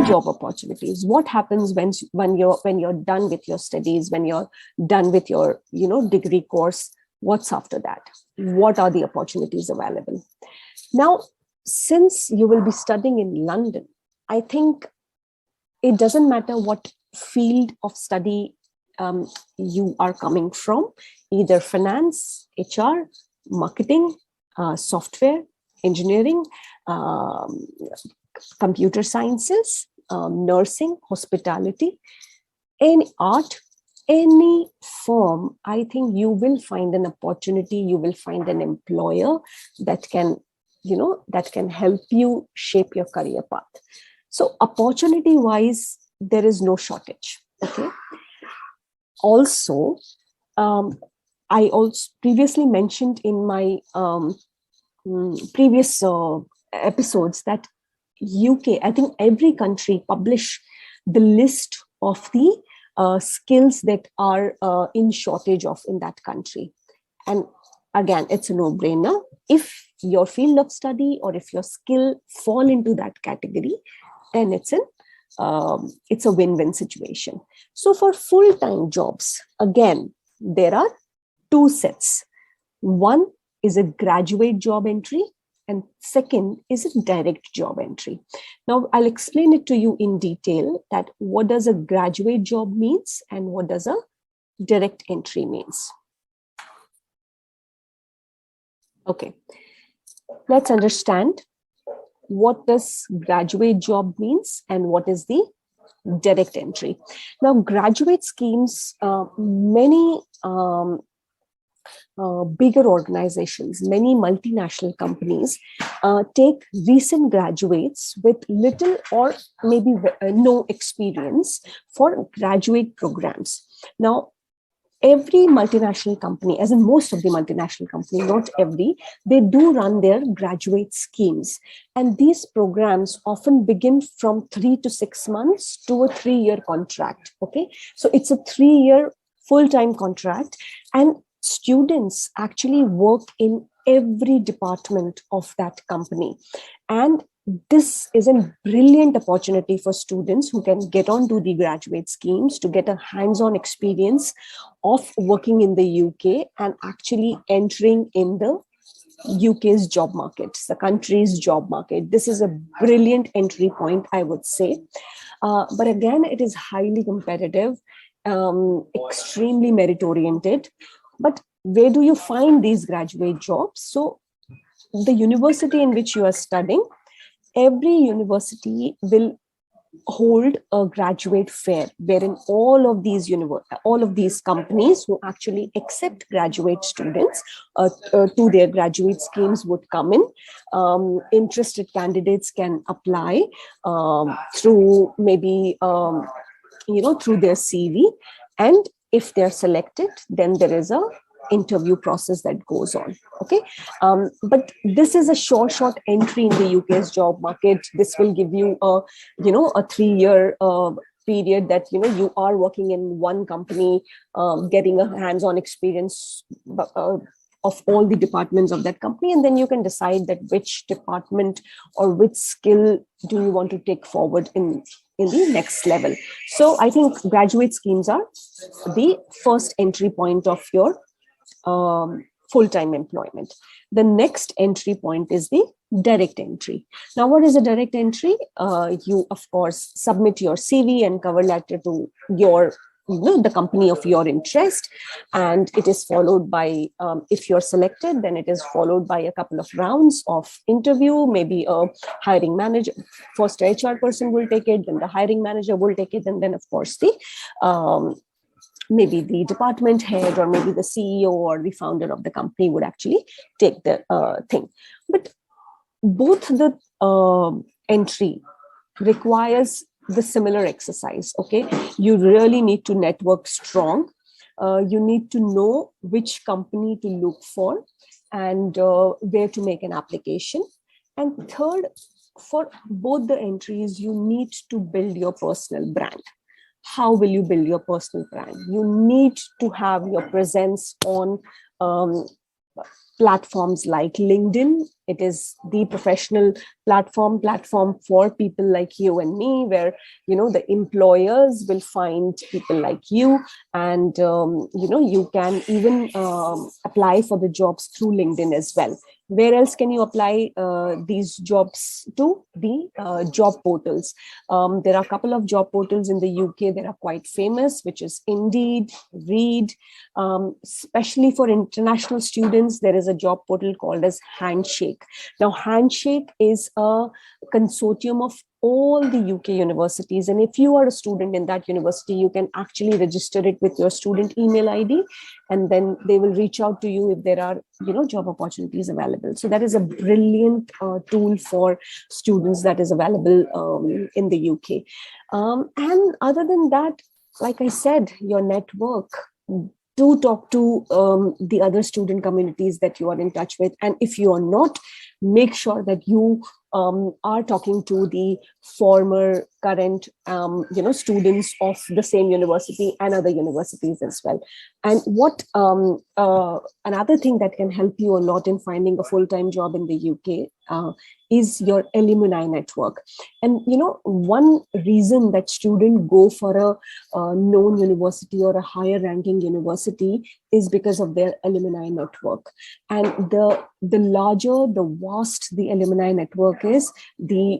job opportunities. What happens when you're done with your studies, when you're done with your degree course? What's after that? What are the opportunities available? Now, since you will be studying in London, I think it doesn't matter what field of study you are coming from, either finance, HR, marketing, software, engineering, computer sciences, nursing, hospitality, any art, any firm. I think you will find an opportunity, you will find an employer that can help you shape your career path. So opportunity wise, there is no shortage. Okay. Also, I also previously mentioned in my previous episodes that UK, I think every country publish the list of the skills that are in shortage of in that country. And again, it's a no-brainer. If your field of study or if your skill fall into that category, then it's a win-win situation. So for full-time jobs, again, there are two sets. One is a graduate job entry, and second is a direct job entry. Now, I'll explain it to you in detail that what does a graduate job means and what does a direct entry means. Okay, let's understand what does graduate job means and what is the direct entry. Now, graduate schemes, many bigger organizations, many multinational companies take recent graduates with little or maybe no experience for graduate programs. Now, every multinational company, as in most of the multinational companies, not every, they do run their graduate schemes. And these programs often begin from 3 to 6 months to a 3-year contract. Okay, so it's a 3-year full-time contract, and students actually work in every department of that company. And this is a brilliant opportunity for students who can get onto the graduate schemes to get a hands-on experience of working in the UK and actually entering in the UK's job market, the country's job market. This is a brilliant entry point, I would say. But again, it is highly competitive, extremely merit-oriented. But where do you find these graduate jobs? So the university in which you are studying, every university will hold a graduate fair wherein all of these companies who actually accept graduate students to their graduate schemes would come in. Interested candidates can apply through maybe through their CV, and if they're selected, then there is a interview process that goes on. Okay, but this is a short entry in the UK's job market. This will give you a 3-year period that you are working in one company, getting a hands-on experience of all the departments of that company, and then you can decide that which department or which skill do you want to take forward in the next level. So I think graduate schemes are the first entry point of your full-time employment. The next entry point is the direct entry. Now, what is a direct entry? You, of course, submit your CV and cover letter to your the company of your interest, and it is followed by, if you're selected, then it is followed by a couple of rounds of interview. Maybe a hiring manager, first HR person will take it, then the hiring manager will take it, and then of course the maybe the department head or maybe the CEO or the founder of the company would actually take the thing. But both the entry requires the similar exercise. Okay, you really need to network strong. You need to know which company to look for and where to make an application. And third, for both the entries, you need to build your personal brand. How will you build your personal brand? You need to have your presence on platforms like LinkedIn. It is the professional platform for people like you and me, where the employers will find people like you, and you can even apply for the jobs through LinkedIn as well. Where else can you apply these jobs to? The job portals. There are a couple of job portals in the UK that are quite famous, which is Indeed, Reed. Especially for international students, there is a job portal called as Handshake. Now, Handshake is a consortium of all the UK universities, and if you are a student in that university, you can actually register it with your student email ID, and then they will reach out to you if there are job opportunities available. So that is a brilliant tool for students that is available in the UK. And other than that, like I said, your network. Do talk to the other student communities that you are in touch with, and if you are not, make sure that you are talking to the former, current, students of the same university and other universities as well. And what another thing that can help you a lot in finding a full-time job in the UK is your alumni network. And one reason that students go for a known university or a higher ranking university is because of their alumni network. And the larger, the vast the alumni network is, the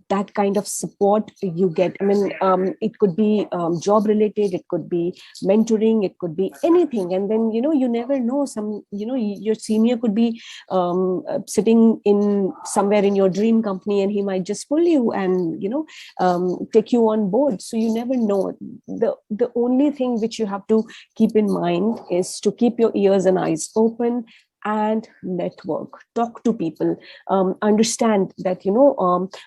that kind of support you get. I mean, it could be job related, it could be mentoring, it could be anything. And then you never know, some your senior could be sitting in somewhere in your dream company, and he might just pull you and take you on board. So you never know. The only thing which you have to keep in mind is to keep your ears and eyes open and network, talk to people, understand that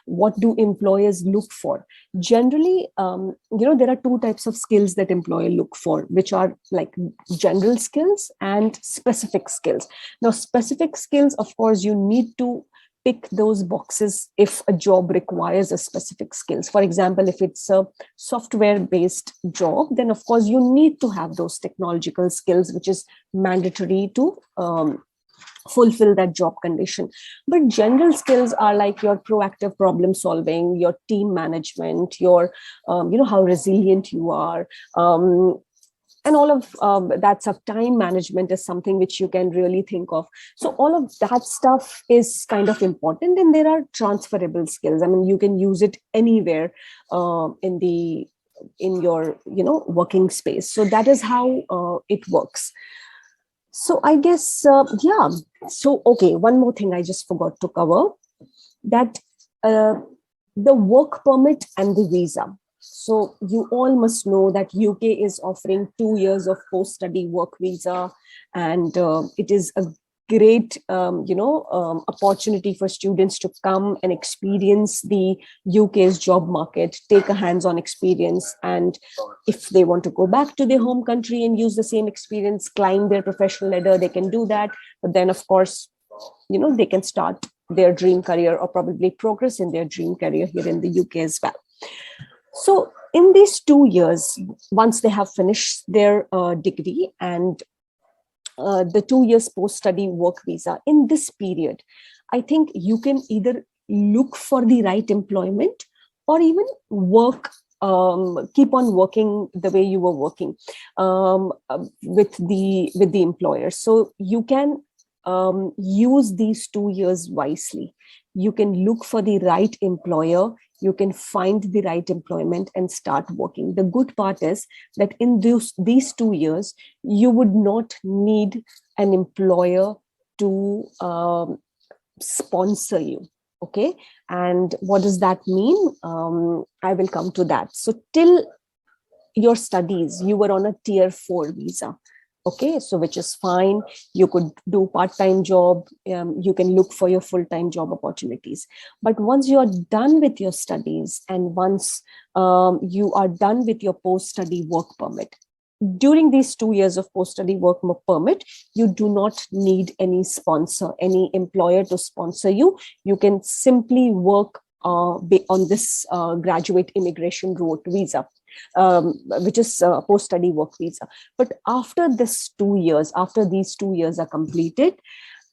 what do employers look for. Generally, there are two types of skills that employer look for, which are like general skills and specific skills. Now, specific skills, of course, you need to tick those boxes if a job requires a specific skills. For example, if it's a software based job, then of course you need to have those technological skills, which is mandatory to fulfill that job condition. But general skills are like your proactive problem solving, your team management, your how resilient you are, and all of that stuff. Time management is something which you can really think of. So all of that stuff is kind of important, and there are transferable skills. I mean, you can use it anywhere in your working space. So that is how it works. So I guess yeah. So okay, one more thing I just forgot to cover, that the work permit and the visa. So you all must know that UK is offering 2 years of post-study work visa, and it is a great opportunity for students to come and experience the UK's job market, take a hands-on experience, and if they want to go back to their home country and use the same experience, climb their professional ladder, they can do that. But then of course, they can start their dream career or probably progress in their dream career here in the UK as well. So in these 2 years, once they have finished their degree and the 2 years post-study work visa, in this period, I think you can either look for the right employment or even work, keep on working the way you were working with the employer. So you can use these 2 years wisely. You can look for the right employer, you can find the right employment and start working. The good part is that in these 2 years, you would not need an employer to sponsor you. Okay. And what does that mean? I will come to that. So till your studies, you were on a tier 4 visa. Okay, so which is fine. You could do part-time job. You can look for your full-time job opportunities. But once you are done with your studies and once you are done with your post-study work permit, during these 2 years of post-study work permit, you do not need any sponsor, any employer to sponsor you. You can simply work on this graduate immigration route visa, which is post-study work visa. But after these 2 years are completed,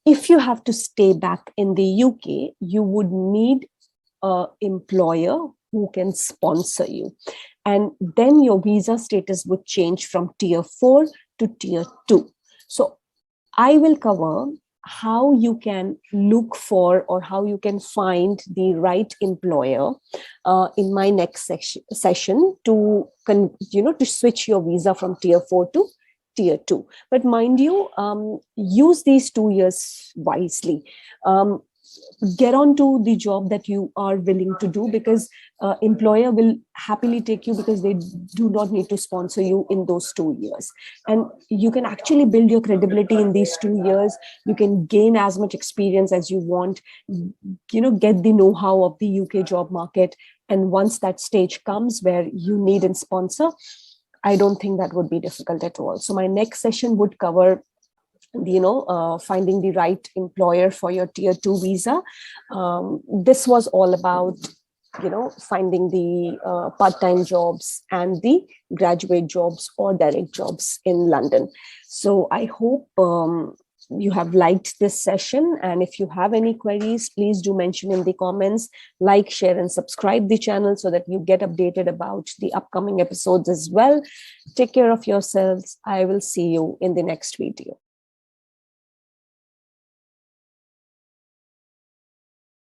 if you have to stay back in the UK, you would need an employer who can sponsor you. And then your visa status would change from tier 4 to tier 2. So I will cover how you can look for or how you can find the right employer in my next session to to switch your visa from tier 4 to tier 2. But mind you, use these 2 years wisely. um, get on to the job that you are willing to do, because employer will happily take you because they do not need to sponsor you in those 2 years. And you can actually build your credibility in these 2 years. You can gain as much experience as you want, get the know-how of the UK job market. And once that stage comes where you need a sponsor, I don't think that would be difficult at all. So my next session would cover finding the right employer for your tier 2 visa. This was all about finding the part-time jobs and the graduate jobs or direct jobs in London. So I hope you have liked this session, and if you have any queries, please do mention in the comments. Like, share and subscribe the channel so that you get updated about the upcoming episodes as well. Take care of yourselves. I will see you in the next video.